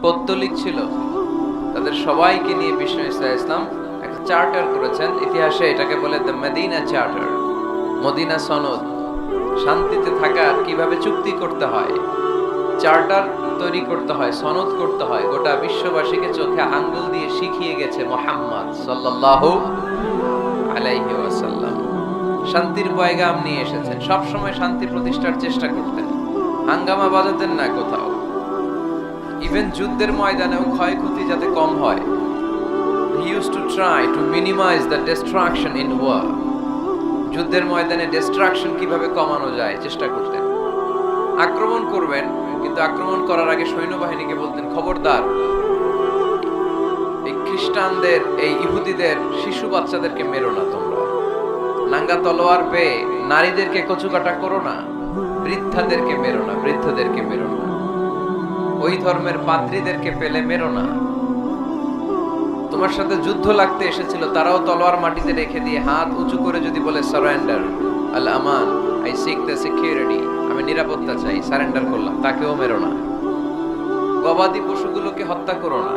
পৌত্তলিক ছিল, তাদের সবাইকে নিয়ে বিষ্ণু ইসলাম একটা চার্টার করেছেন। ইতিহাসে এটাকে বলে দ্য মদিনা চার্টার, মদিনা সনদ। শান্তিতে থাকার কিভাবে চুক্তি করতে হয়, চার্টার তৈরি করতে হয়, সনদ করতে হয়, গোটা বিশ্ববাসীকে চোখে আঙ্গুল দিয়ে শিখিয়ে গেছে মুহাম্মদ সাল্লাল্লাহু আলাইহি ওয়াসাল্লাম। শান্তির পয়গাম নিয়ে এসেছেন, সব সময় শান্তি প্রতিষ্ঠার চেষ্টা করতেন, হাঙ্গামা বাজাতেন না কোথাও। ইভেন যুদ্ধের ময়দানেও ক্ষয়ক্ষতি যাতে কম হয়, he used to try to minimize the destruction in war. যুদ্ধের ময়দানে ডিস্ট্রাকশন কিভাবে কমানো যায় চেষ্টা করতেন। আক্রমণ করবেন, কিন্তু আক্রমণ করার আগে সৈন্যবাহিনীকে বলতেন, খবরদার এই খ্রিস্টানদের, এই ইহুদিদের শিশু বাচ্চাদেরকে মেরো না, তোমরা নাঙ্গা তলোয়ার পেয়ে নারীদেরকে কচুকাটা করো না, বৃদ্ধাদেরকে মেরো না, বৃদ্ধদেরকে মেরো না, ওই ধর্মের পাদ্রীদেরকে পেলে মেরো না। তোমার সাথে যুদ্ধ লাগতে এসেছিল, তারাও তলোয়ার মাটিতে রেখে দিয়ে হাত উঁচু করে যদি বলে surrender, Al Aman, I sick the security, আমি নিরাপত্তা চাই, সারেন্ডার করলাম, তাকেও মেরো না। গবাদি পশুগুলোকে হত্যা করো না,